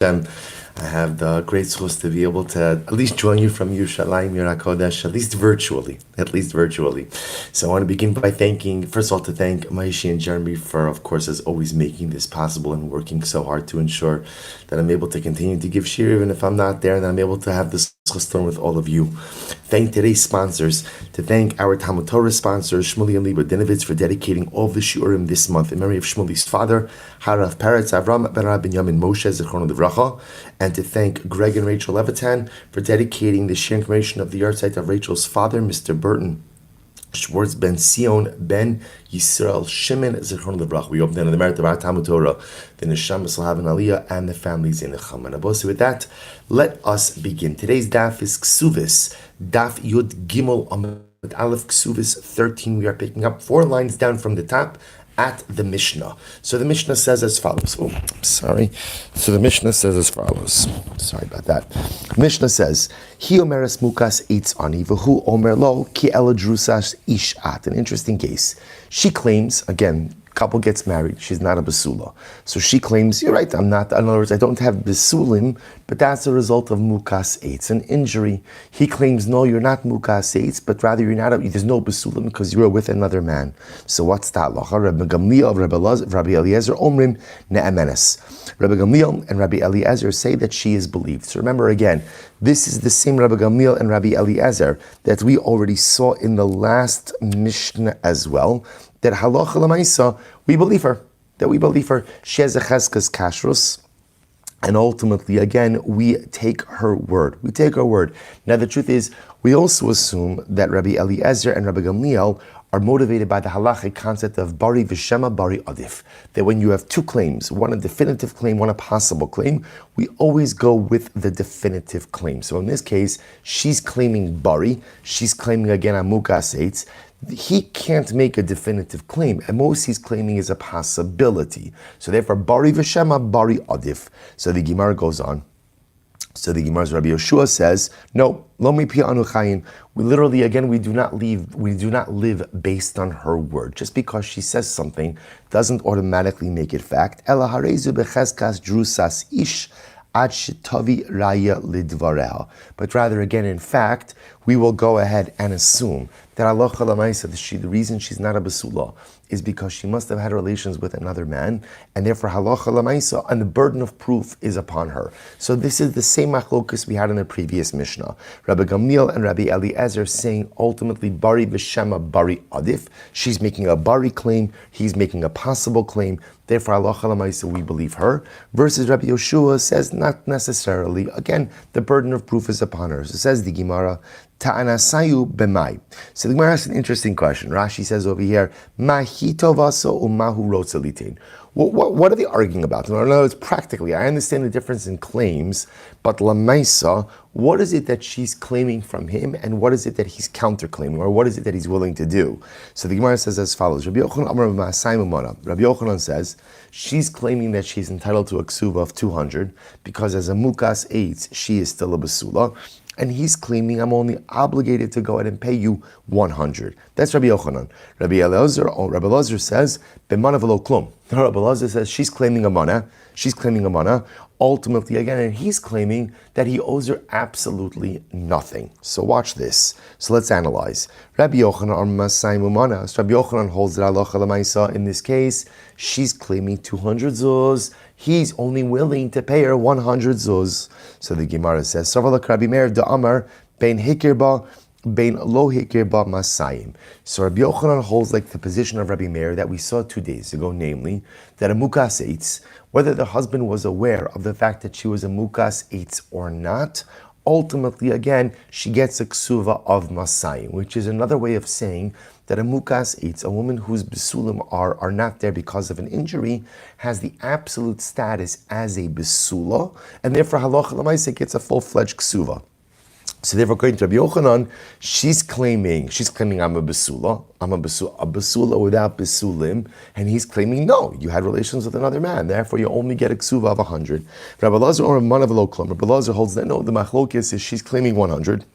I have the great source to be able to at least join you from Yerushalayim, Yer HaKodesh, at least virtually. So I want to begin by first of all, to thank Maishi and Jeremy for, of course, as always, making this possible and working so hard to ensure that I'm able to continue to give shir even if I'm not there, and that I'm able to have this chesed with all of you. Thank today's sponsors, to thank our Talmud Torah sponsors, Shmuel Leba Dinovitz, for dedicating all of the shiurim this month in memory of Shmuel's father, HaRav Peretz Avraham, Harav Benyamin Moshe, zechus, and to thank Gregg and Rachel Levitan for dedicating the shir and commemoration of the yahrzeit of Rachel's father, Mr. Burton Schreiber Bentzion ben Yisroel Shimon zechus. We hope that in the merit of our Talmud Torah, the neshama will have an aliyah and the families in neshama. So with that, let us begin. Today's daf is Kesuvos, daf Yud Gimel Amud Aleph, Kesuvos 13. We are picking up 4 lines down from the top at the Mishnah. So the Mishnah says as follows. So the Mishnah says as follows. Sorry about that. Mishnah says, Hi omeres mukas eitz ani, v'hu omer lo ki ela drusas ishat. An interesting case. She claims, again, couple gets married, she's not a basula. So she claims, you're right, I'm not, in other words, I don't have basulim, but that's a result of mukas eitz, an injury. He claims, no, you're not mukas eitz, but rather there's no basulim because you were with another man. So what's that? Rabbi Gamliel, Rabbi Eliezer, omrim ne'emenes. Rabbi Gamliel and Rabbi Eliezer say that she is believed. So remember again, this is the same Rabbi Gamliel and Rabbi Eliezer that we already saw in the last Mishnah as well, that halacha l'maisa, we believe her. She has a cheskas kashrus, and ultimately, again, we take her word. Now, the truth is, we also assume that Rabbi Eliezer and Rabbi Gamliel are motivated by the halachic concept of bari v'shema bari adif. That when you have 2 claims, one a definitive claim, one a possible claim, we always go with the definitive claim. So in this case, she's claiming bari, she's claiming again a mukas eitz. He can't make a definitive claim, and most he's claiming is a possibility. So therefore, bari v'shema bari adif. So the Gemara goes on. So the Gemara's Rabbi Yoshua says, no, lo mipi anu chayin. We literally, again, we do not live based on her word. Just because she says something doesn't automatically make it fact. Ela harezu becheskas drusas ish ad shetavi raya lidvareha. But rather, again, in fact, we will go ahead and assume that halacha l'maisa, the reason she's not a basula is because she must have had relations with another man, and therefore halacha l'maisa, and the burden of proof is upon her. So this is the same machlokus we had in the previous Mishnah. Rabbi Gamliel and Rabbi Eliezer saying ultimately bari v'shema bari adif. She's making a bari claim, he's making a possible claim. Therefore, halacha l'maisa, we believe her. Versus Rabbi Yoshua says not necessarily. Again, the burden of proof is upon her. So says the Gemara, ta'anasayu b'mai. So the Gemara asks an interesting question. Rashi says over here, mahi tovaso umahu rotzalitin. What are they arguing about? In other words, practically, I understand the difference in claims, but lamaisa, what is it that she's claiming from him, and what is it that he's counterclaiming, or what is it that he's willing to do? So the Gemara says as follows: Rabbi Yochanan says she's claiming that she's entitled to a ksuva of 200 because as a mukas eitz, she is still a basula. And he's claiming, I'm only obligated to go ahead and pay you 100. That's Rabbi Yochanan. Rabbi Eliezer says, B'mana v'lo klum. Rabbi Eliezer says she's claiming a mana. Ultimately, again, and he's claiming that he owes her absolutely nothing. So watch this. So let's analyze. Rabbi Yochanan Rabbi Yochanan holds that halacha l'maisa. In this case, she's claiming 200 zuz. He's only willing to pay her 100 zuz. So the Gemara says, Savalak Rabbi Meir da'amar bein hikirba bein lo hikirba masayim. So Rabbi Yochanan holds like the position of Rabbi Meir that we saw 2 days ago, namely that a mukas eitz, whether the husband was aware of the fact that she was a mukas eitz or not, ultimately, again, she gets a ksuva of masayim, which is another way of saying that a mukas eitz, a woman whose besulim are not there because of an injury, has the absolute status as a besula, and therefore halacha l'maisa gets a full-fledged ksuva. So therefore, according to Rabbi Yochanan, she's claiming I'm a basula, a basula without basulim, and he's claiming no, you had relations with another man, therefore you only get a ksuva of 100. Rabbi Elazar or Manav lo klum. Rabbi Elazar holds that no, the machlokes is she's claiming 100.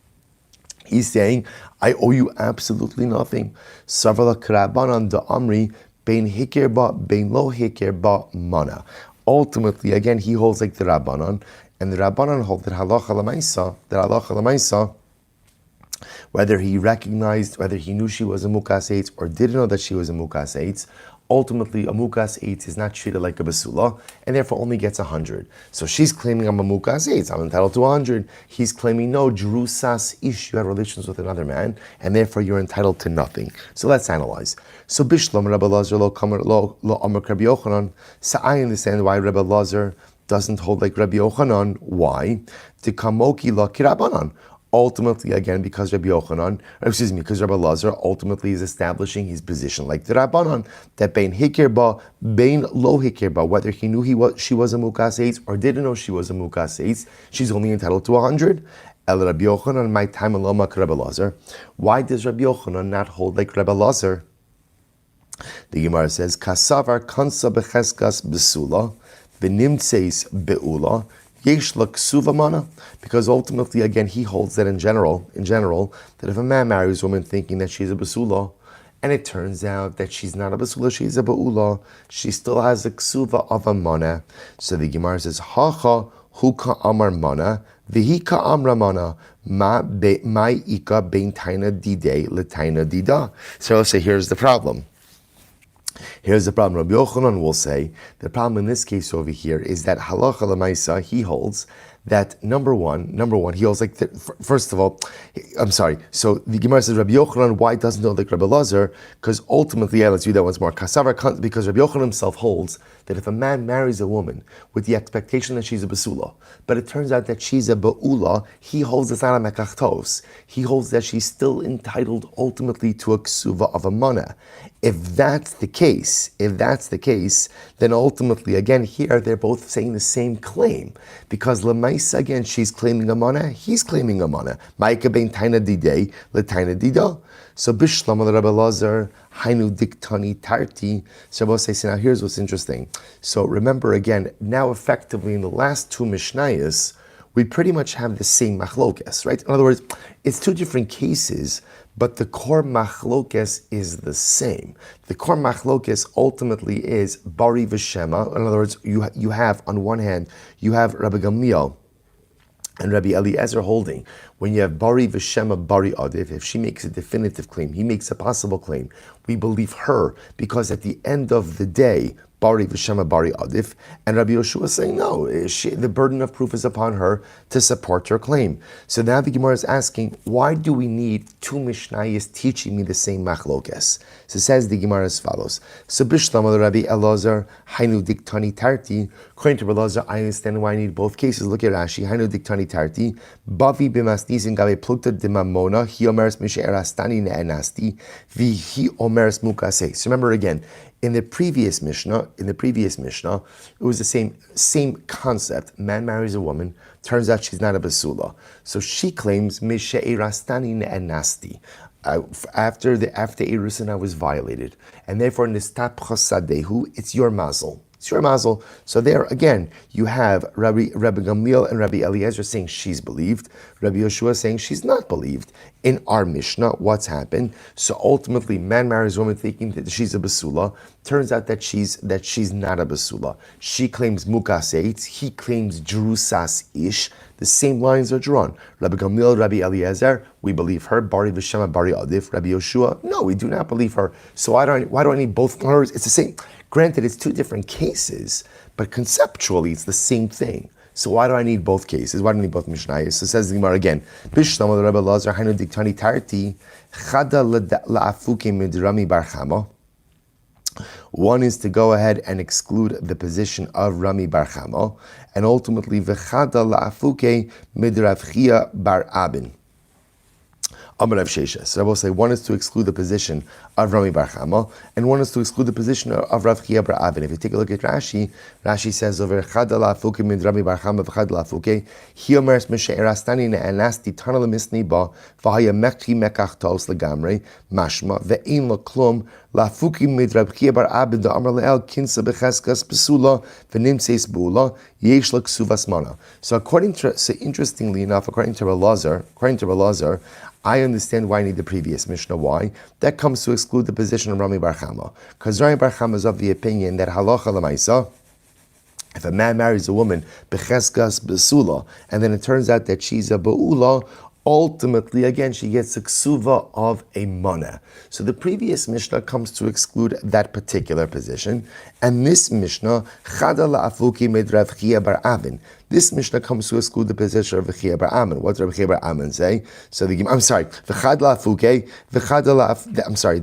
He's saying I owe you absolutely nothing. Savala krabanan da amri bein hikir ba bein lo hikir ba mana. ultimately, again, he holds like the Rabbanon, and the Rabbanon hold that halacha l'maisa, whether he recognized, whether he knew she was a mukas eitz or didn't know that she was a mukas eitz, ultimately a mukas eitz is not treated like a basula, and therefore only gets 100. So she's claiming I'm a mukas eitz, I'm entitled to 100. He's claiming no, drusas ish, you had relations with another man, and therefore you're entitled to nothing. So let's analyze. So Bishlam Rabbi Lazar lo Amar Rabbi Yochanan. So I understand why Rabbi Lazar doesn't hold like Rabbi Yochanan. Why? To kamoki la kirabanan. Ultimately, again, because because Rabbi Lazar ultimately is establishing his position like the Rabbanon, that bein hikirba, bein lo hikirba, whether he knew she was a mukas eitz or didn't know she was a mukas eitz, she's only entitled to 100. El Rabbi Yochanan, my time aloma Rabbi Lazar. Why does Rabbi Yochanan not hold like Rabbi Lazar? The Gemara says, Kasavar kansa becheskas besula, v'nimtseis beula, yesh la ksuva mana, because ultimately, again, he holds that in general, that if a man marries a woman thinking that she's a basula, and it turns out that she's not a basula, she's a beula, she still has a ksuva of a mana. So the Gemara says, Hacha huka amar mana, v'hika amra mana, ma ika bein taina dide letaina dida. So I'll say, here's the problem. Here's the problem. Rabbi Yochanan will say the problem in this case over here is that halacha l'maisa, he holds that number one, he holds like, first of all, I'm sorry, so the Gemara says Rabbi Yochanan, why doesn't know like Rabbi Lazar? Because ultimately, let's do that once more. Because Rabbi Yochanan himself holds that if a man marries a woman with the expectation that she's a basula, but it turns out that she's a ba'ula, he holds it's not a mekachtos. He holds that she's still entitled ultimately to a ksuva of a mana. If that's the case, then ultimately, again, here they're both saying the same claim. Because Lamaisa, again, she's claiming a mana, he's claiming a mana. Ma'ika bein taina didei, letaina dida. So Bishlam al Rabbi Lazar, Hainu diktani tarti. So Rabbi says, now here's what's interesting. So remember again, now effectively in the last two Mishnayos, we pretty much have the same machlokes, right? In other words, it's two different cases, but the core machlokes is the same. The core machlokes ultimately is bari v'shema. In other words, you have on one hand, you have Rabbi Gamliel and Rabbi Eliezer holding, when you have bari v'shema bari adif, if she makes a definitive claim, he makes a possible claim, we believe her, because at the end of the day, bari v'shema bari adif, and Rabbi Yoshua is saying, no, the burden of proof is upon her to support her claim. So now the Gemara is asking, why do we need two Mishnayos teaching me the same machlokes? So says the Gemara as follows. So Bishlam Rabbi Elazar, Hainu diktani tarti. According to Elazar, I understand why I need both cases. Look at Rashi, Hainu diktani tarti. Bavi b'masnisin gabe plukta demamona, hi omeres mishe erastani ne'enasti, vihi omeres mukase. So remember again, in the previous Mishnah, it was the same concept. Man marries a woman, turns out she's not a basula. So she claims, mishe erastani ne'enasti. After Erusin, I was violated, and therefore nistap chosadehu, it's your mazel. It's your mazel. So there again, you have Rabbi Gamliel and Rabbi Eliezer saying she's believed, Rabbi Yoshua saying she's not believed. In our Mishnah, what's happened? So ultimately, man marries a woman thinking that she's a basula. Turns out that she's not a basula. She claims mukas eitz, he claims drusas ish. The same lines are drawn. Rabbi Gamliel, Rabbi Eliezer, we believe her. Bari v'shema, bari adif. Rabbi Yoshua, no, we do not believe her. So why do I need both? In other words, it's the same. Granted, it's two different cases, but conceptually, it's the same thing. So why do I need both cases? Why do I need both Mishnayos? So says the Gemara again. Bishlam Rabbi Lazar, Hainu diktani tarti, chada la'afuke midrami bar chama. One is to go ahead and exclude the position of Rami bar Chama, and ultimately v'chada la'afuke midrav Chia bar Abin. Amarav Sheshes. So I will say one is to exclude the position of Rami bar Chama, and one is to exclude the position of Rav Chia bar Abin. If you take a look at Rashi says over chada la'afuke midrami bar Chama v'chada la'afuke hi omeres mishe erastani ne'enasti tana lemisni ba v'haya mekhi mekachtos legamrei mashma ve'in lo klum la'afuke midrab Chia bar Abin da amar le'el kinsa becheskas besula v'nimtseis bula yesh la ksuvas mana. So interestingly enough, according to Elazar, I understand why I need the previous Mishnah. Why? That comes to exclude the position of Rami bar Chama. Because Rami bar Chama is of the opinion that halacha l'maisa, If a man marries a woman, becheskas besula, and then it turns out that she's a ba'ula, ultimately, again, she gets a ksuva of a mana. So the previous Mishnah comes to exclude that particular position, and this Mishnah, chada la'afuki med Rav Chia bar Avin. This Mishnah comes to exclude the position of Rav Chia bar Amin. What does Rav Chia bar Amin say? So I'm sorry, v'chad la'afuke,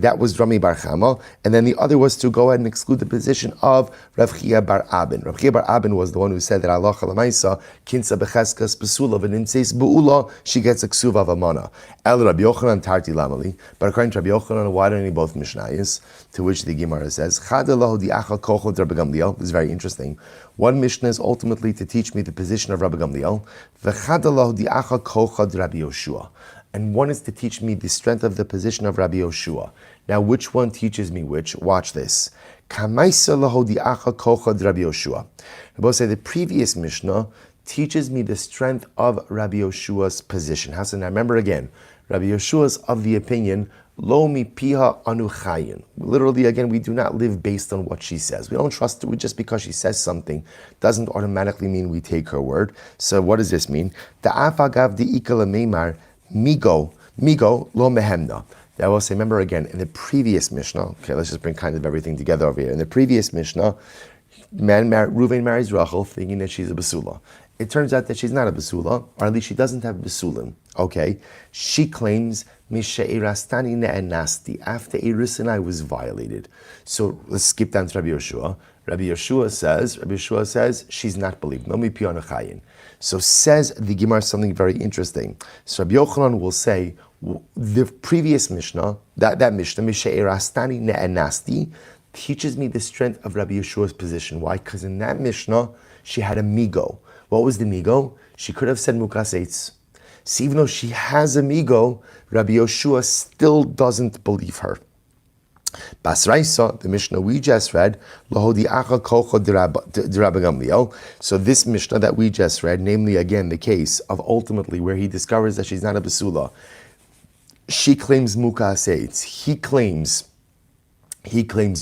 that was Rami bar Chama, and then the other was to go ahead and exclude the position of Rav Chia bar Abin. Rav Chia bar Abin was the one who said that Allah Chalamaisa, kinsa becheskas besula, v'ninseis bu'ula, she gets a ksuva of a mana. El Rabbi Yochanan tarti lamali, but according to Rabbi Yochanan, why don't they both Mishnayos? To which the Gemara says, chada lahu di'achal kochot Rabbi Gamliel. This is very interesting. One Mishnah is ultimately to teach me the position of Rabbi Gamliel, v'chada lahu di'achal kochot Rabbi Yoshua, and one is to teach me the strength of the position of Rabbi Yoshua. Now, which one teaches me which? Watch this. Kamaisa lahu di'achal kochot Rabbi Yoshua. They both say the previous Mishnah teaches me the strength of Rabbi Yoshua's position. Now remember again, Rabbi Yoshua is of the opinion, lo mi piha anu chayin. Literally, again, we do not live based on what she says. We don't trust her just because she says something doesn't automatically mean we take her word. So what does this mean? Ta'afagav di'ikala meimar migo lo mehemna. I will say, remember again, in the previous Mishnah, okay, let's just bring kind of everything together over here. In the previous Mishnah, Reuven marries Rachel thinking that she's a basula. It turns out that she's not a basula, or at least she doesn't have basulim. Okay, she claims mishe'irastani ne'enasti, after Eris and I was violated. So let's skip down to Rabbi Yeshua. Rabbi Yeshua says she's not believed. No mi pion chayin. So says the Gemara something very interesting. So Rabbi Yochanan will say the previous Mishnah, that Mishnah mishe'irastani ne'enasti, teaches me the strength of Rabbi Yeshua's position. Why? Because in that Mishnah she had a migo. What was the migo? She could have said mukas eitz. So even though she has a migo, Rabbi Yeshua still doesn't believe her. Basraisa, the Mishnah we just read, Lahodi acha kocha de Rabbi Gamliel. So this Mishnah that we just read, namely again the case of ultimately where he discovers that she's not a basula, she claims mukas eitz. He claims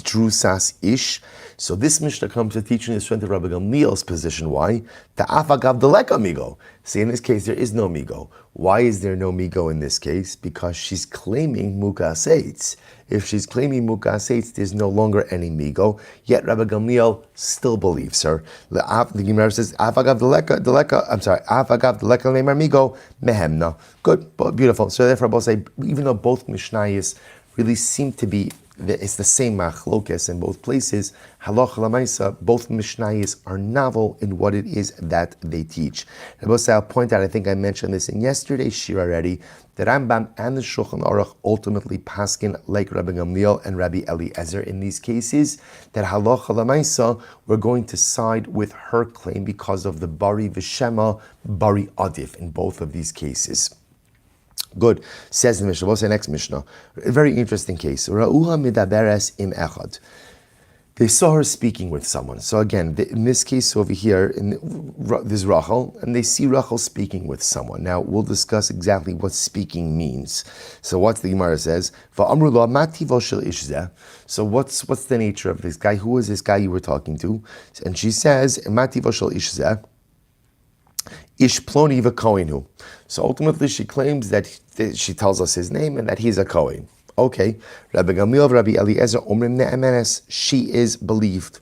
drusas ish. So this Mishnah comes to teaching the strength of Rabbi Gamliel's position. Why? Ta'afagav deleka migo. See, in this case, there is no migo. Why is there no migo in this case? Because she's claiming mukas eitz. If she's claiming mukas eitz, there's no longer any migo. Yet Rabbi Gamliel still believes her. The Gemara says, Afagav deleka neimar migo mehemna. Good, beautiful. So therefore, I will say, even though both Mishnayos really seem to be, it's the same machlokas in both places, halacha l'maisa, both Mishnayos are novel in what it is that they teach. I'll point out, I think I mentioned this in yesterday's shir already, that Rambam and the Shulchan Aruch ultimately paskin like Rabbi Gamliel and Rabbi Eliezer in these cases, that halacha l'maisa, we're going to side with her claim because of the bari v'shema, bari adif in both of these cases. Good. Says the Mishnah. What's the next Mishnah? A very interesting case. Ra'uha midaberes im echad. They saw her speaking with someone. So again, in this case over here, there's Rachel, and they see Rachel speaking with someone. Now, we'll discuss exactly what speaking means. So what the Gemara says, Va'amru lo ma tivo shel ish zeh. So what's the nature of this guy? Who is this guy you were talking to? And she says, ma tivo shel ish zeh. Ish ploni v'kohenu. So ultimately she claims that she tells us his name and that he's a Kohen. Okay. Rabbi Gamliel, Rabbi Eliezer, Omrim ne'emenes. She is believed.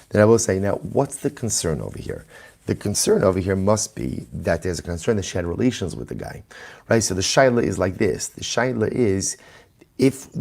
Then I will say, now, what's the concern over here? The concern over here must be that there's a concern that she had relations with the guy. Right? So the shaila is like this. The shaila is,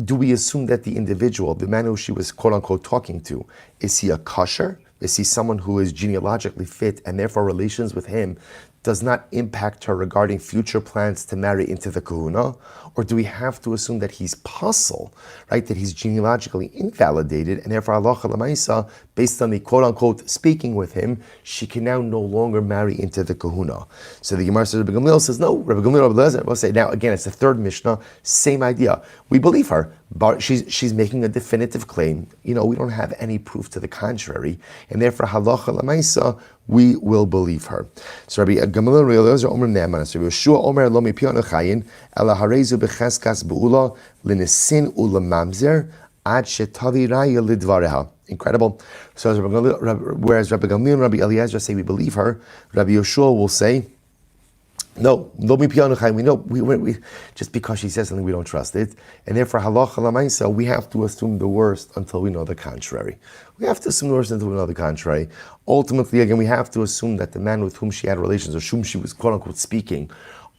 do we assume that the individual, the man who she was quote unquote talking to, is he a kosher? Is he someone who is genealogically fit and therefore relations with him does not impact her regarding future plans to marry into the kahuna? Or do we have to assume that he's pasul, right? That he's genealogically invalidated and therefore halacha l'maisa, based on the quote-unquote speaking with him, she can now no longer marry into the kahuna. So the Gemara says, Rabbi Gamliel says, no. Rabbi Gamliel, Rabbi Eliezer will say, now again, it's the third Mishnah, same idea. We believe her, but she's making a definitive claim. We don't have any proof to the contrary, and therefore halacha l'maisa, we will believe her. So Rabbi Gamliel, Rabbi Eliezer, Omer Ne'aman, so Rabbi Yeshua, Omer lo mipion chayin, ela harezu becheskas beula, linisin ulamamzer, ad shetavi raya lidvareha. Incredible. So whereas Rabbi Gamliel and Rabbi Eliezer say we believe her, Rabbi Yoshua will say, no, we know we just because she says something we don't trust it, and therefore halacha lamaisa we have to assume the worst until we know the contrary. We have to assume the worst until we know the contrary. Ultimately, again, we have to assume that the man with whom she had relations, or whom she was quote unquote speaking,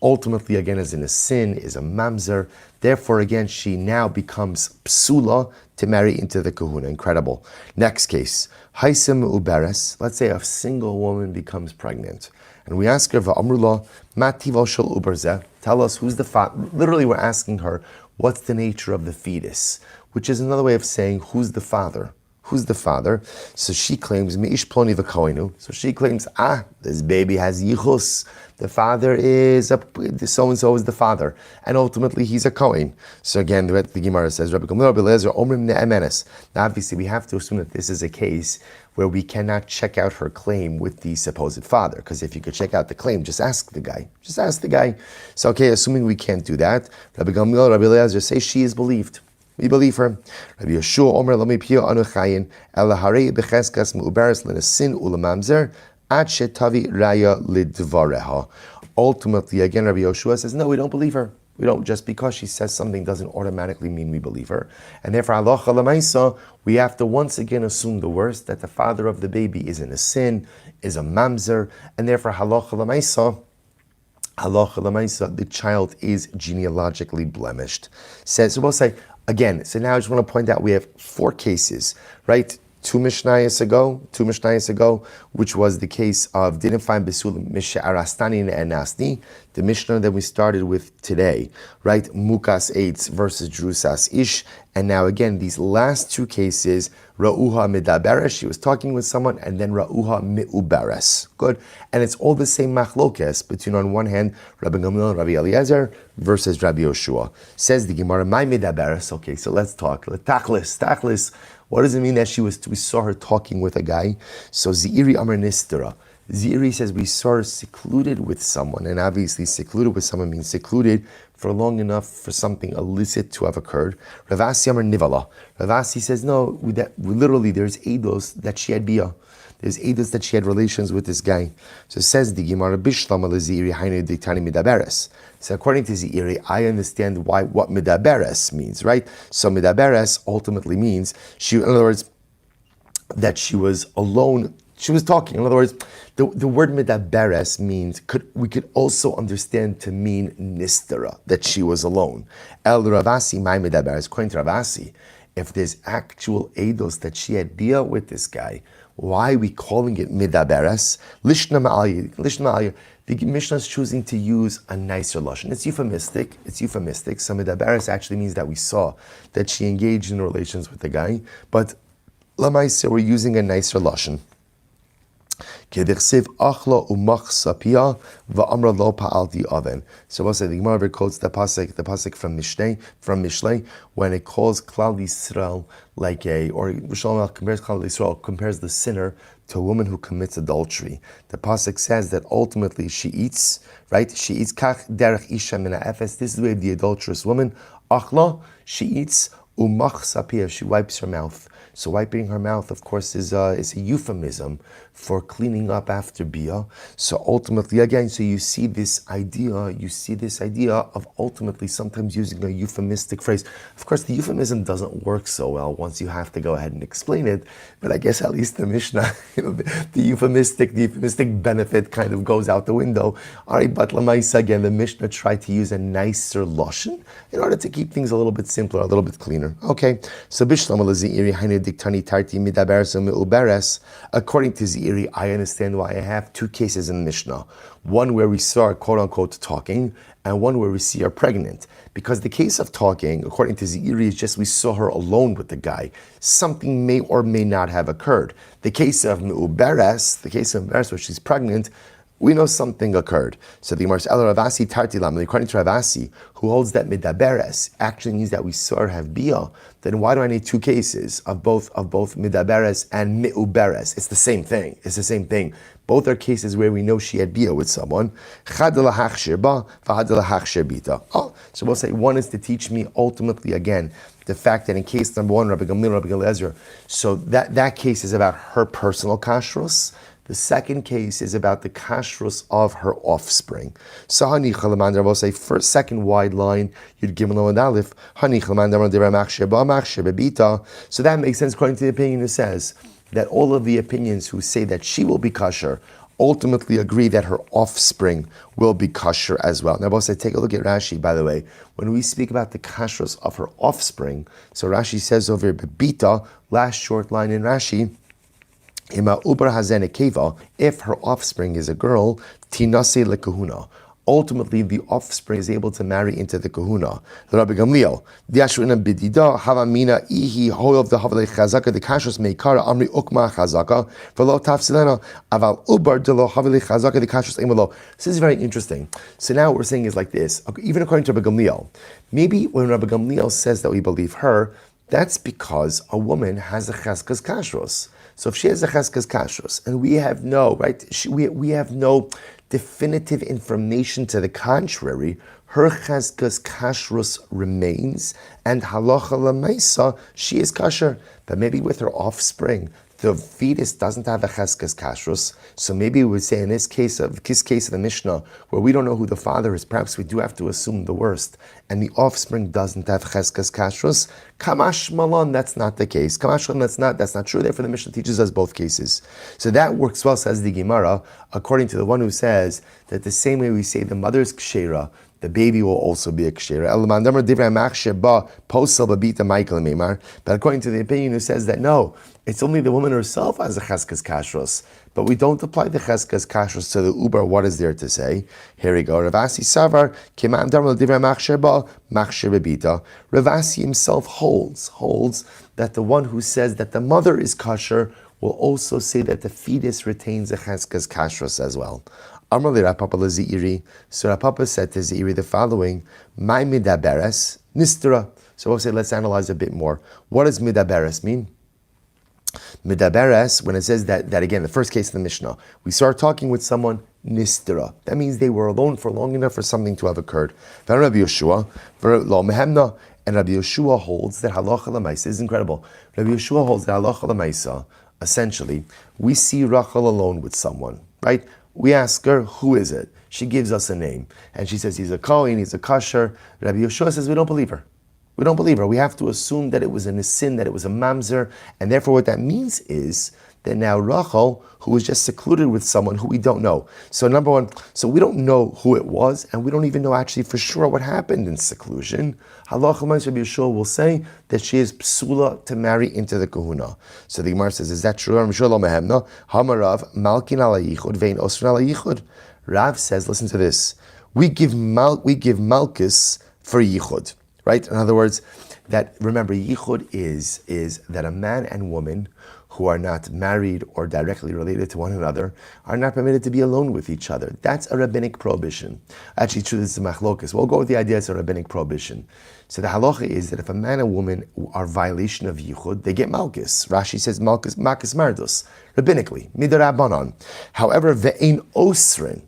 ultimately again is in a sin, is a mamzer. Therefore, again, she now becomes psula to marry into the kahuna. Incredible. Next case, haisem uberes. Let's say a single woman becomes pregnant. And we ask her, Va'amrullah, Matival shel uberzeh, tell us who's the father. Literally, we're asking her, what's the nature of the fetus? Which is another way of saying, who's the father? Who's the father? So she claims, Mi'ish ploni v'koinu. So she claims, this baby has yichus. The father is, so-and-so is the father. And ultimately, he's a Kohen. So again, the Gemara says, Rabbi Gamliel, Rabbi Eliezer, Omrim ne'emenes. Now, obviously, we have to assume that this is a case where we cannot check out her claim with the supposed father. Because if you could check out the claim, just ask the guy. Just ask the guy. So, okay, assuming we can't do that, Rabbi Gamliel, Rabbi Eliezer say she is believed. We believe her. Rabbi Yeshua Omer Lami Pia Anu Chayin Ela Harei Becheskas Meuberes Lenasin Ulamamzer Ad Shetavi Raya Lidvareha. Ultimately, again, Rabbi Yeshua says, no, we don't believe her. We don't, just because she says something doesn't automatically mean we believe her. And therefore, halacha lemaisa, we have to once again assume the worst, that the father of the baby is in a sin, is a mamzer, and therefore halacha lemaisa, the child is genealogically blemished. So we'll say, again, so now I just want to point out we have 4 cases, right? Two Mishnayos ago, which was the case of didn't find Besulim Misharastani and Nasni, the Mishnah that we started with today, right? Mukas Eitz versus Drusas Ish, and now again, these last 2 cases, Ra'uha Midaberes, she was talking with someone, and then Ra'uha Mi'uberes. Good. And it's all the same machlokes between, on one hand, Rabbi Gamliel and Rabbi Eliezer versus Rabbi Yoshua. Says the Gemara, my Midaberes. Okay, so let's talk. Tachlis. What does it mean that we saw her talking with a guy? So Z'iri Amar Nistera. Z'iri says we saw her secluded with someone, and obviously secluded with someone means secluded for long enough for something illicit to have occurred. Ravasi Amar Nivala. Ravasi says no, literally there's eidos that she had bia. There's eidos that she had relations with this guy. So it says the Gemara Bishlam al Z'iri Hainu Diktani Midaberes. So according to Z'iri, I understand what Midaberes means, right? So Midaberes ultimately means in other words, that she was alone. She was talking. In other words, the word Midaberes means, we could also understand to mean Nistera, that she was alone. El Ravasi, my Midaberes, according to Ravasi, if there's actual eidos that she had bia with this guy, why are we calling it Midaberes? Lishna Ma'aliyah. The Mishnah is choosing to use a nicer lashon. It's euphemistic. So Midaberes actually means that we saw that she engaged in relations with the guy. But Lamaisa, we're using a nicer lashon. So we'll say the Gemara quotes the pasuk from Mishlei, when it calls Klal Yisrael compares the sinner to a woman who commits adultery. The pasuk says that ultimately she eats, right? She eats kach derech isha mina efes. This is the way of the adulterous woman. Achla, she eats umach sapia. She wipes her mouth. So wiping her mouth, of course, is a euphemism for cleaning up after bia. So ultimately, again, so you see this idea of ultimately sometimes using a euphemistic phrase. Of course, the euphemism doesn't work so well once you have to go ahead and explain it. But I guess at least the Mishnah, the euphemistic benefit kind of goes out the window. All right, but Lamaisa, again, the Mishnah tried to use a nicer lashon in order to keep things a little bit simpler, a little bit cleaner. Okay, so Bishlam al-Z'iri Hainu Diktani Tarti Midaberes Uberes. According to Z'iri, I understand why I have 2 cases in the Mishnah. One where we saw her quote unquote talking, and one where we see her pregnant. Because the case of talking, according to Z'iri, is just we saw her alone with the guy. Something may or may not have occurred. The case of Uberes, where she's pregnant, we know something occurred. So the Gemara says, El Ravasi Tartilam, according to Ravasi, who holds that Midaberes actually means that we saw her have bia, then why do I need 2 cases of both Midaberes and Mi'uberes? It's the same thing. Both are cases where we know she had bia with someone. So we'll say one is to teach me ultimately again the fact that in case number one, Rabbi Gamliel, Rabbi Eliezer, so that case is about her personal kashrus. The second case is about the kashrus of her offspring. So Hanicha Lamandar will say first, second wide line, Yud Gimel and Aleph, Hanicha Lamandar Dira Machshir Ba Machshir Bebita. So that makes sense according to the opinion who says that all of the opinions who say that she will be kosher ultimately agree that her offspring will be kosher as well. Now, boss, take a look at Rashi, by the way. When we speak about the kashrus of her offspring, so Rashi says over Bebita, last short line in Rashi, if her offspring is a girl, tinase lekahuna. Ultimately, the offspring is able to marry into the kahuna. Rabbi Gamliel, diashuna bidida havamina ihi hoyov the havale chazaka the kashrus meikara amri ukma chazaka v'lo tafsilena aval ubar de lo havale chazaka the kashrus emelo. This is very interesting. So now what we're saying is like this. Even according to Rabbi Gamliel, maybe when Rabbi Gamliel says that we believe her, that's because a woman has a chazkas kashrus. So if she has a chazkas kashrus, and we have no, we have no definitive information to the contrary, her chazkas kashrus remains, and halacha lemaisa, she is kosher. But maybe with her offspring, the fetus doesn't have a chazkas kashrus, so maybe we would say in this case of the Mishnah, where we don't know who the father is, perhaps we do have to assume the worst, and the offspring doesn't have chazkas kashrus. Kamash malon, that's not the case. Kamash malon, that's not true. Therefore, the Mishnah teaches us both cases. So that works well, says the Gemara, according to the one who says that the same way we say the mother's kshera, the baby will also be a kshera. But according to the opinion who says that no, it's only the woman herself has a chazkas kashrus, but we don't apply the chazkas kashrus to the uber. What is there to say? Here we go. Ravasi Savar Ravasi himself holds that the one who says that the mother is kosher will also say that the fetus retains a chazkas kashrus as well. Amrli Rapapa Ziri. So Rapapa said to Ziri the following: My midaberes nistra. So we'll say, let's analyze a bit more. What does midaberes mean? Midaberes, when it says that again, the first case of the Mishnah, we start talking with someone nistra. That means they were alone for long enough for something to have occurred. And Rabbi Yeshua holds that halacha lemaisa is incredible. Rabbi Yeshua holds that halacha lemaisa, essentially, we see Rachel alone with someone, right? We ask her, who is it? She gives us a name. And she says, he's a Kohen, he's a kosher. Rabbi Yeshua says, we don't believe her. We don't believe her. We have to assume that it was a sin, that it was a mamzer. And therefore what that means is that now Rachel, who was just secluded with someone who we don't know. So number one, so we don't know who it was, and we don't even know actually for sure what happened in seclusion. Halacha l'maisa Rabbi Yeshua will say that she is psula to marry into the kahuna. So the Gemara says, is that true? HaRav malkin ala yichud vein osrin ala yichud. Rav says, listen to this. We give malchus for yichud, right? In other words, that remember yichud is that a man and woman who are not married or directly related to one another are not permitted to be alone with each other. That's a rabbinic prohibition. Actually, true, this is a machlokas. We'll go with the idea it's a rabbinic prohibition. So the halacha is that if a man and woman are violation of yichud, they get malchus. Rashi says malchus mardus, rabbinically, midarabanan. However, ve'ein osrin,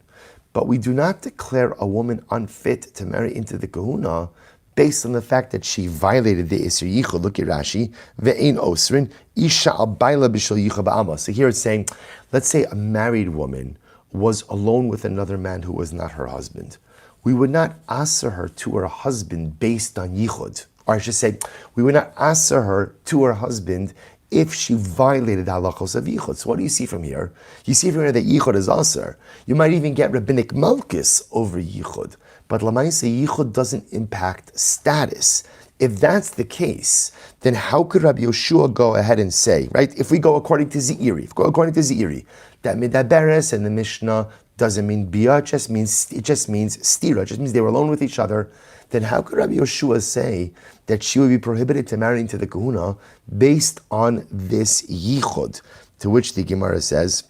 but we do not declare a woman unfit to marry into the kahuna based on the fact that she violated the Isser Yichud. Look at Rashi. Ve'ein osrin, isha al baila b'shel yichud ba'ama. So here it's saying, let's say a married woman was alone with another man who was not her husband. We would not answer her to her husband based on yichud. Or I should say, we would not answer her to her husband if she violated the halachos of yichud. So what do you see from here? You see from here that yichud is aser. You might even get rabbinic malchus over yichud. But lamaisa yichud doesn't impact status. If that's the case, then how could Rabbi Yeshua go ahead and say, right? If we go according to Zeiri, that midaberes and the Mishnah doesn't mean bia, it just means stira, it just means they were alone with each other. Then how could Rabbi Yeshua say that she would be prohibited to marry into the kahuna based on this yichud? To which the Gemara says,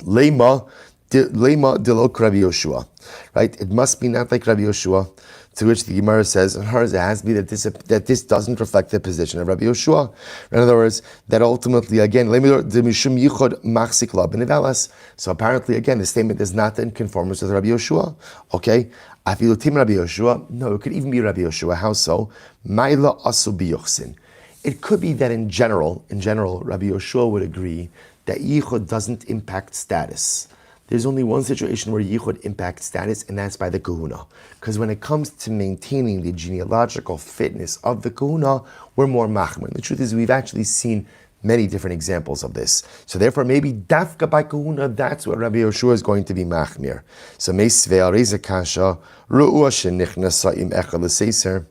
Lema delok Rabbi Yeshua, right? It must be not like Rabbi Yeshua. To which the Gemara says, it has to be that this doesn't reflect the position of Rabbi Yoshua. In other words, that ultimately, again, so apparently, again, the statement is not in conformance with Rabbi Yoshua. Okay? No, it could even be Rabbi Yoshua. How so? It could be that in general, Rabbi Yoshua would agree that yichud doesn't impact status. There's only one situation where yichud impacts status, and that's by the kahuna. Because when it comes to maintaining the genealogical fitness of the kahuna, we're more machmir. The truth is, we've actually seen many different examples of this. So therefore, maybe dafka by kahuna, that's what Rabbi Yoshua is going to be machmir. So meisvei areza kasha ru'ua shenichna im echad l'seiser.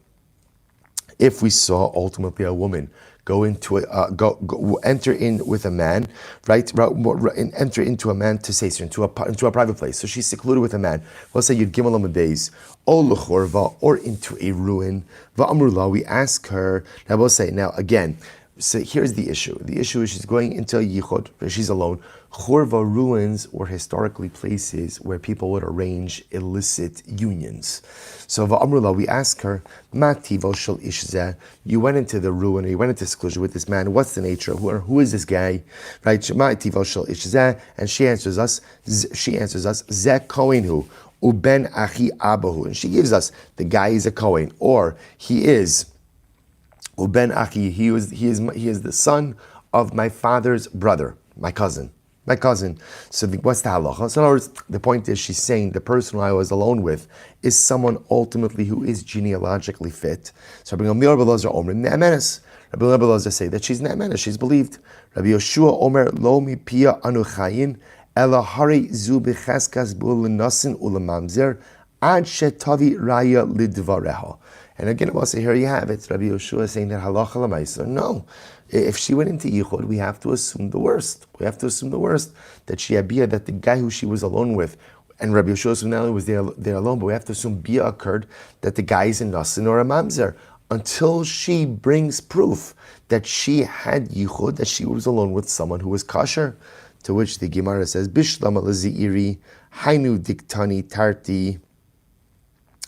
If we saw ultimately a woman enter in with a man, right? Enter into a man to say into a private place. So she's secluded with a man. Let's say you'd give him days, or into a ruin. Va'amrullah, we ask her. Now we'll say again. So here's the issue. The issue is she's going into a yichud, she's alone. Churva ruins were historically places where people would arrange illicit unions. So va'amrullah, we ask her, Ma tivo shel ish zeh, you went into the ruin, or you went into seclusion with this man. What's the nature? Who is this guy? Right? Ma tivo shel ish zeh, and she answers us, zeh kohenhu, uben achi abahu, and she gives us the guy is a kohen, or he is uben achi, he is the son of my father's brother, my cousin. So what's the halacha? So in other words, the point is she's saying the person who I was alone with is someone ultimately who is genealogically fit. So Rabbi Elazar Omer ne'emenes. Rabbi Elazar say that she's ne'emenes, she's believed. Rabbi Yoshua Omer lo mi pia anu chayin ela hari zu b'cheskas b'ulinasin ulamamzer ad shetavi raya lidvareha. And again, we'll say here you have it. Rabbi Yoshua is saying that halacha l'maisa. No. If she went into yichud, we have to assume the worst. That she had bia, that the guy who she was alone with, and Rabbi Yoshua not only was there alone, but we have to assume bia occurred, that the guy is a nasin or a mamzer, until she brings proof that she had yichud, that she was alone with someone who was kosher. To which the Gemara says, Bishlam al-zi'iri, hainu diktani tarti,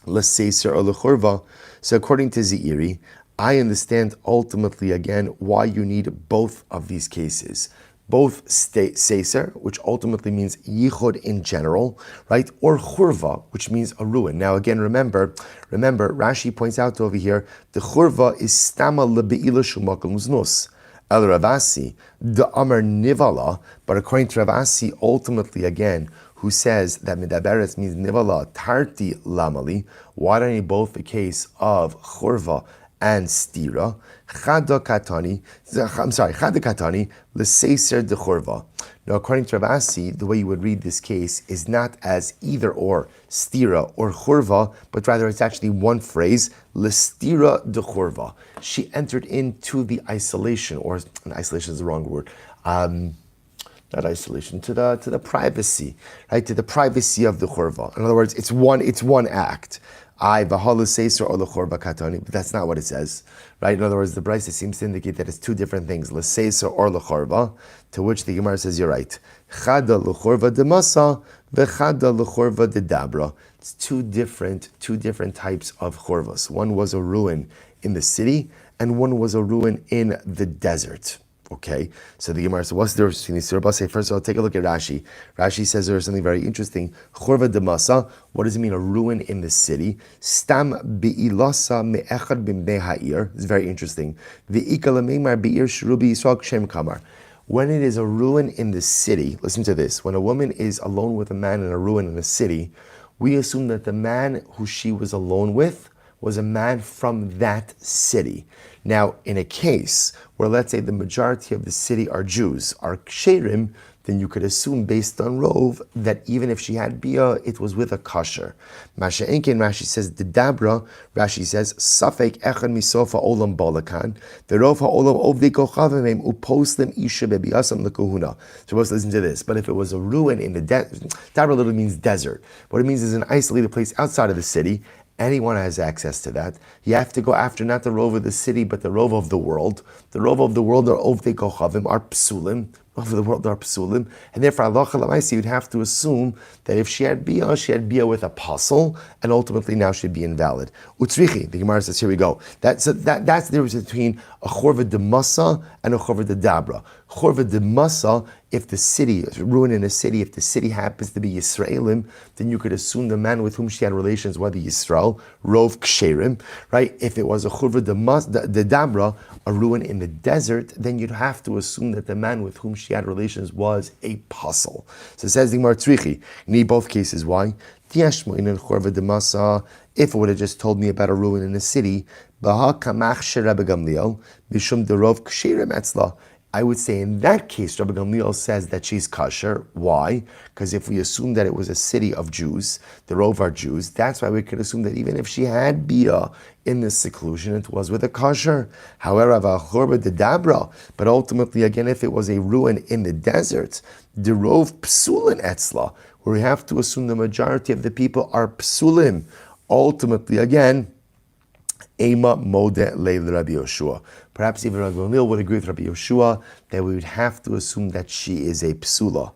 l'seiser or l'churva. So according to Zi'iri, I understand ultimately again why you need both of these cases. Both seiser, which ultimately means yichud in general, right? Or churva, which means a ruin. Now again, remember, Rashi points out over here, the churva is stama lebe'ila shumakum znus. El Ravasi, the Amar Nivala, but according to Ravasi, ultimately again, who says that Medaberes means Nivala, Tarti Lamali, why don't you both the case of Churva and Stira, Chada Katani, L'Seiser de Churva. Now, according to Ravasi, the way you would read this case is not as either or, Stira or Churva, but rather it's actually one phrase, L'Stira de Churva. She entered into the isolation, or isolation is the wrong word, not isolation, to the privacy, right? To the privacy of the churva. In other words, it's one act. But that's not what it says, right? In other words, the Brisa seems to indicate that it's two different things, l'seiser or l'chorva, to which the Gemara says, you're right. Chada l'chorva de masa, v'chada l'chorva de dabra. It's two different types of chorvas. One was a ruin in the city, and one was a ruin in the desert. Okay, so the Gemara says, what's the difference between these two? I'll say first of all, take a look at Rashi. Rashi says there's something very interesting. Chorva de masa, what does it mean, a ruin in the city? Stam bi'ilasa me'echad b'mnei ha'ir. It's very interesting. V'ika l'meimar bi'ir shrubi yisrael shem kamar. When it is a ruin in the city, listen to this, when a woman is alone with a man in a ruin in a city, we assume that the man who she was alone with was a man from that city. Now, in a case where, let's say, the majority of the city are Jews, are ksherim, then you could assume, based on Rov, that even if she had bia, it was with a kosher. Masha Enkin, Rashi says, the Dabra, Rashi says, Safek echad misofa olam balakan, verov ha'olam ovdei kochavim uposlim isha bebiasam lekuhuna. So supposed to listen to this. But if it was a ruin in the desert, Dabra literally means desert. What it means is an isolated place outside of the city. Anyone has access to that. You have to go after not the rov of the city, but the rov of the world. The rov of the world are ovdei kochavim, are psulim. over the world are psulim, and therefore halacha l'maisa you'd have to assume that if she had bia with a pasul, and ultimately now she'd be invalid. Utzrichi, the Gemara says, here we go. That's the difference between a chorva de masa and a chorva de dabra. Chorva de masa, if the city is ruin in a city, if the city happens to be Yisraelim, then you could assume the man with whom she had relations, whether Yisrael, rov ksherim, right? If it was a chorva de dabra, a ruin in the desert, then you'd have to assume that the man with whom she had relations was a pasul. So it says the Gemara Tzrichi. You need both cases. Why? If it would have just told me about a ruin in a city, I would say in that case, Rabbi Gamliel says that she's kosher. Why? Because if we assume that it was a city of Jews, the rov are Jews, that's why we could assume that even if she had bia in this seclusion, it was with a kosher. However, but ultimately, again, if it was a ruin in the desert, the rov psulin etzla, where we have to assume the majority of the people are psulim. Ultimately, again, Ema Mode Leil Rabbi Yoshua. Perhaps even Rabbi Gamliel would agree with Rabbi Yoshua that we would have to assume that she is a psula.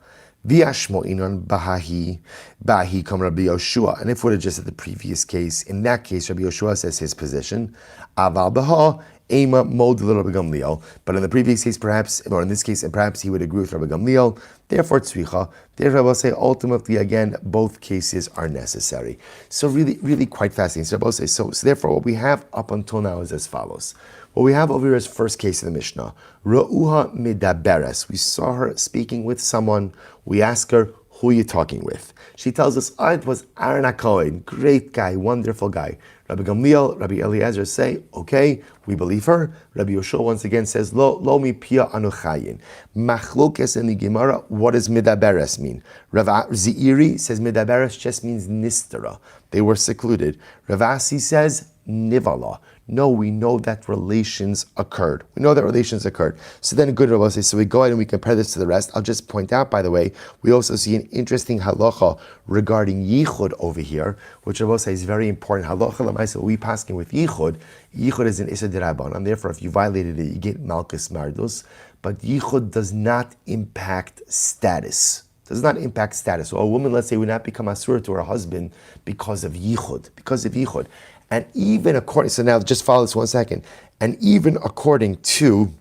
V'ashmo'inon bahi come Rabbi Yoshua. And if we would have just at the previous case, in that case, Rabbi Yoshua says his position. Aval baha Ema Mode Rabbi Gamliel. But in the previous case, perhaps, or in this case, perhaps he would agree with Rabbi Gamliel. Therefore, tzricha. Therefore, I will say ultimately, again, both cases are necessary. So really, really quite fascinating. So I will say, so therefore, what we have up until now is as follows. What we have over here is first case in the Mishnah. Ra'uha midaberes. We saw her speaking with someone. We ask her, who are you talking with? She tells us, it was Aaron HaKohen, great guy, wonderful guy. Rabbi Gamliel, Rabbi Eliezer say, okay, we believe her. Rabbi Yoshua once again says, lo mi pia anu chayin. Machlokes in the Gemara, what does midaberes mean? Rav Zeiri says midaberes just means nistara. They were secluded. Rav Asi says, nivala. No, we know that relations occurred. So then good Rabbi says, so we go ahead and we compare this to the rest. I'll just point out, by the way, we also see an interesting halacha regarding yichud over here, which Rabbi says is very important. Halacha l'maisa, we passing with yichud. Yichud is an issa d'Rabbanan, and therefore if you violated it, you get malchus mardus. But yichud does not impact status. So a woman, let's say, would not become asur to her husband because of yichud. And even according, so now just follow this 1 second. And even according to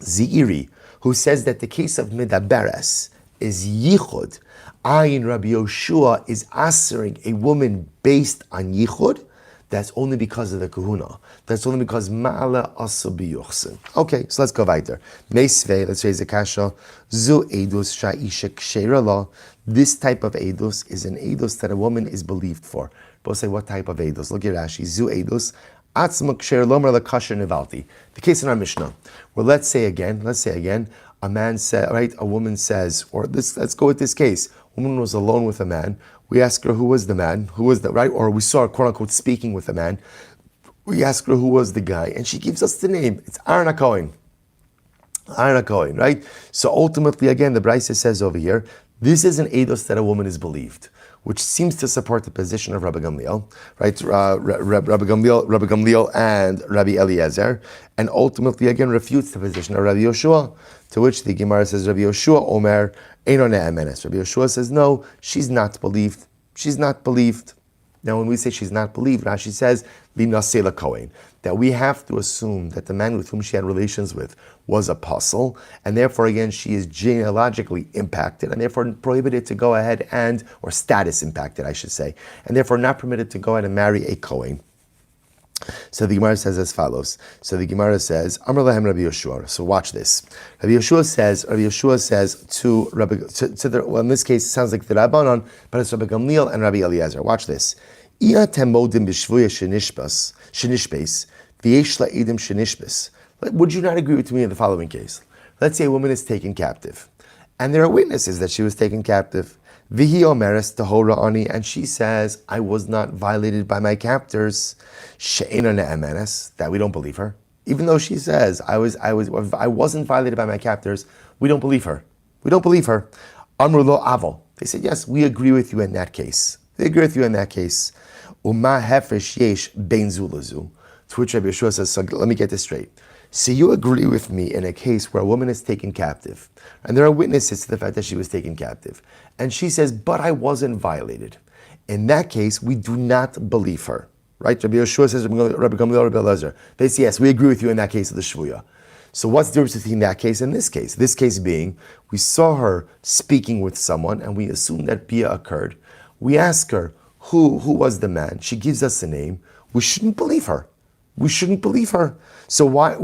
Zeiri, who says that the case of midaberes is yichud, Ayin Rabbi Yoshua is answering a woman based on yichud. That's only because of the kahuna. That's only because ma'ala asabi yuchsin. Okay, so let's go weiter. Meisvei, let's raise the kasha. Zu edus sha'isha ksherala. This type of edus is an edus that a woman is believed for. Both say, what type of edus? Look at Rashi. Zu edus. Atzma ksher lomer lakasher nevalti. The case in our Mishnah, where let's say again, a man said, right, a woman says, or this, let's go with this case. A woman was alone with a man. We ask her who was the man, right? Or we saw her, quote unquote, speaking with a man. We ask her who was the guy, and she gives us the name. It's Aaron HaKohen. Right? So ultimately, again, the Brisa says over here, this is an eidos that a woman is believed, which seems to support the position of Rabbi Gamliel, right? Rabbi Gamliel and Rabbi Eliezer, and ultimately again refutes the position of Rabbi Yoshua, to which the Gemara says, Rabbi Yoshua Omer Eino Ne'emenes. Rabbi Yoshua says, no, she's not believed. Now, when we say she's not believed, Rashi says, Linasela Kohen, that we have to assume that the man with whom she had relations with was a apostle, and therefore, again, she is genealogically impacted, and therefore prohibited to go ahead and, or status impacted, I should say, and therefore not permitted to go ahead and marry a Kohen. So the Gemara says as follows. So the Gemara says, Amar lahem Rabbi Yoshua. So watch this. Rabbi Yoshua says to Rabbi, well, in this case, it sounds like the Rabbanon, but it's Rabbi Gamliel and Rabbi Eliezer. Watch this. Would you not agree with me in the following case? Let's say a woman is taken captive, and there are witnesses that she was taken captive. Vihi omeres tahora ani, and she says, I was not violated by my captors. She'ena ne'emenes, that we don't believe her. Even though she says, I wasn't violated by my captors, we don't believe her. Amru lo aval. They said, yes, we agree with you in that case. Uma hefresh yesh bein zu lazu. To which Rabbi Yeshua says, so let me get this straight. So you agree with me in a case where a woman is taken captive, and there are witnesses to the fact that she was taken captive, and she says, but I wasn't violated. In that case, we do not believe her. Right? Rabbi Yeshua says, Rabbi Gamliel, Rabbi Elazar. They say, yes, we agree with you in that case of the Shvuya. So what's the difference between that case and this case? This case being, we saw her speaking with someone, and we assume that Bia occurred. We ask her, who was the man? She gives us a name. We shouldn't believe her. We shouldn't believe her. So why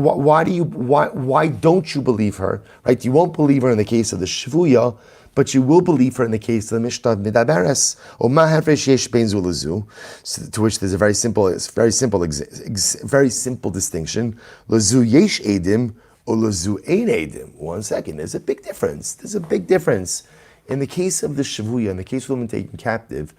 don't you believe her? Right? You won't believe her in the case of the Shvuya, but you will believe her in the case of the Mishnah of Midaberes. So, to which there's a very simple distinction. Lazu yesh edim or lazu ein edim. 1 second. There's a big difference. In the case of the Shavuya, in the case of the woman taken captive,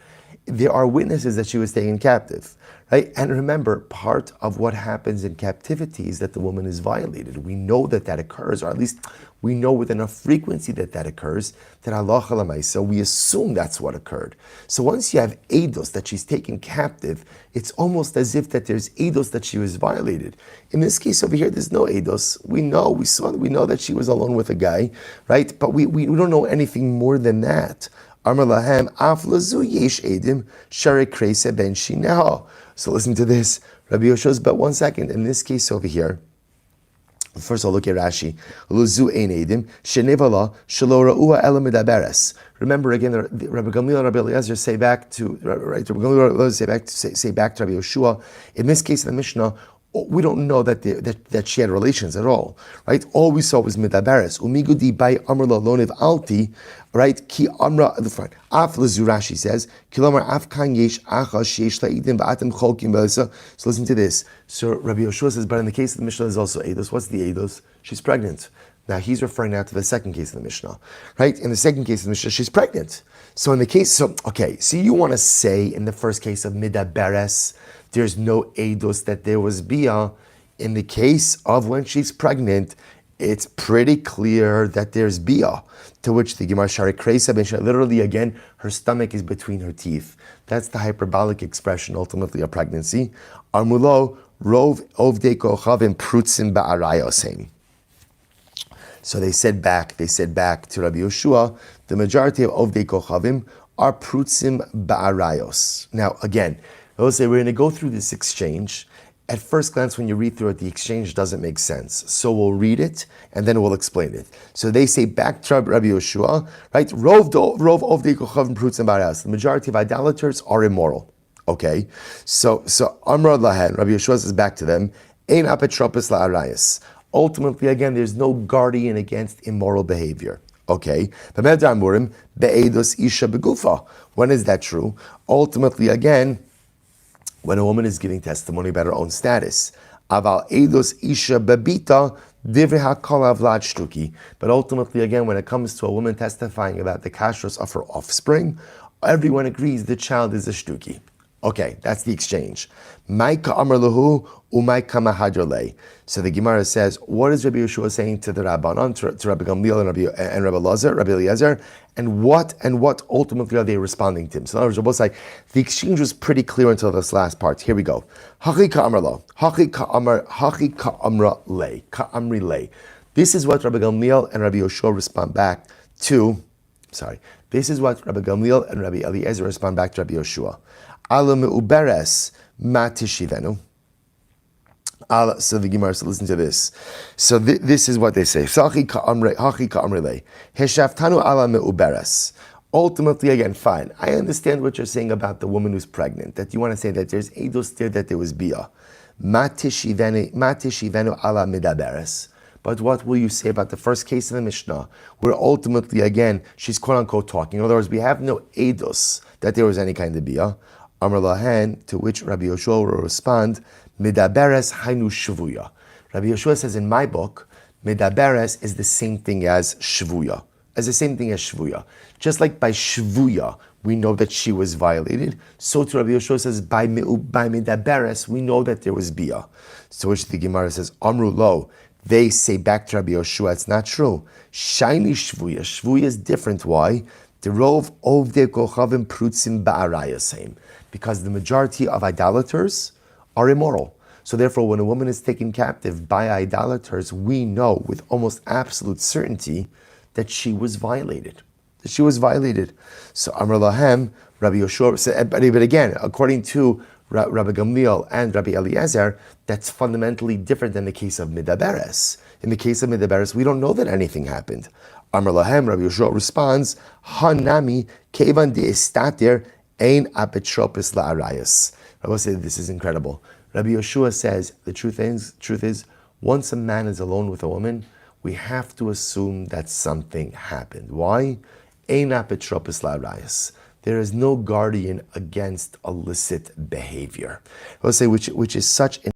there are witnesses that she was taken captive. Right? And remember, part of what happens in captivity is that the woman is violated. We know that occurs, or at least we know with enough frequency that occurs, that Allah Halamaisa, we assume that's what occurred. So once you have eidos that she's taken captive, it's almost as if that there's eidos that she was violated. In this case over here, there's no eidos. We know that she was alone with a guy, right? But we don't know anything more than that. Amar lahem af lazu yesh edim shari kreise ben shineha. So listen to this. Rabbi Yoshua says, but 1 second. In this case over here, first of all, look at Rashi. Luzu ein edim shenevala shelo ra'ua ela medaberes. Remember again, Rabbi Gamliel and Rabbi Eliezer say back to Rabbi Gamliel say back to Rabbi Yoshua. In this case, in the Mishnah, we don't know that she had relations at all, right? All we saw was midaberes. Umigudi by amr lalonev alti, right? Ki amra the front. Af Rashi says, kilomar af kan yesh acha sheyesh la'idim va'atem cholkim b'elisa. So listen to this. So Rabbi Yoshua says, but in the case of the Mishnah, there's also eidos. What's the eidos? She's pregnant. Now he's referring now to the second case of the Mishnah, right? In the second case of the Mishnah, she's pregnant. So in the case, so you want to say in the first case of midaberes, there's no eidos that there was bia. In the case of when she's pregnant, it's pretty clear that there's bia. To which the Gemara Shari Kreisa, literally again, her stomach is between her teeth. That's the hyperbolic expression, ultimately, of pregnancy. Armulo rov ovdei kochavim prutzim ba'arayosem. So they said back to Rabbi Yoshua, the majority of ovdei kochavim are prutzim ba'arayos. Now again, I will say we're going to go through this exchange. At first glance, when you read through it, the exchange doesn't make sense. So we'll read it, and then we'll explain it. So they say back to Rabbi Yoshua, right? Rov ovdei kochavim prutzim ba'arayos. The majority of idolaters are immoral. Okay? So Amr Lahen, Rabbi Yoshua says back to them, Ein apetropos la'arayos. Ultimately, again, there's no guardian against immoral behavior. Okay? When is that true? Ultimately, again, when a woman is giving testimony about her own status. Aval eidos isha babita divrei hakol avlad shtuki. But ultimately, again, when it comes to a woman testifying about the kashrus of her offspring, everyone agrees the child is a shtuki. Okay, that's the exchange. Maika amar lahu umaika mahadrele. So the Gemara says, what is Rabbi Yeshua saying to the Rabbanon, to Rabbi Gamliel and Rabbi Eliezer, and what ultimately are they responding to him? So in other words, both say the exchange was pretty clear until this last part. Here we go. Hachi ka'amar lo, hachi ka'amra le, ka'amri le. This is what Rabbi Gamliel and Rabbi Yeshua respond back to. This is what Rabbi Gamliel and Rabbi Eliezer respond back to Rabbi Yeshua. Ala me'uberes matishivenu. So the Gemara, so listen to this. So this is what they say. Ultimately, again, fine. I understand what you're saying about the woman who's pregnant, that you want to say that there's eidos there, that there was bia. Matishivenu ala midaberes. But what will you say about the first case in the Mishnah, where ultimately, again, she's quote-unquote talking. In other words, we have no eidos that there was any kind of bia. Amar lahen, to which Rabbi Yoshua will respond, Midaberes hainu shvuya. Rabbi Yoshua says in my book, Midaberes is the same thing as shvuya. Just like by shvuya, we know that she was violated, so to Rabbi Yoshua says, by Midaberes, we know that there was bia. So which the Gemara says, Amru lo, they say back to Rabbi Yoshua, it's not true. Shiny shvuya. Shvuya is different. Why? The rov ovdei kochavim prutzim ba'arayosem. Because the majority of idolaters are immoral. So therefore, when a woman is taken captive by idolaters, we know with almost absolute certainty that she was violated. So Amar Lahem, Rabbi Yoshua said, but again, according to Rabbi Gamliel and Rabbi Eliezer, that's fundamentally different than the case of Midaberes. In the case of Midaberes, we don't know that anything happened. Amar Lahem, Rabbi Yoshua responds, Hanami kevan de estatir ein apetropis la'arayas. Rabbi said, this is incredible. Rabbi Yoshua says, the truth is, once a man is alone with a woman, we have to assume that something happened. Why? Ein apetropis la'arayas. There is no guardian against illicit behavior. I will say, which is such an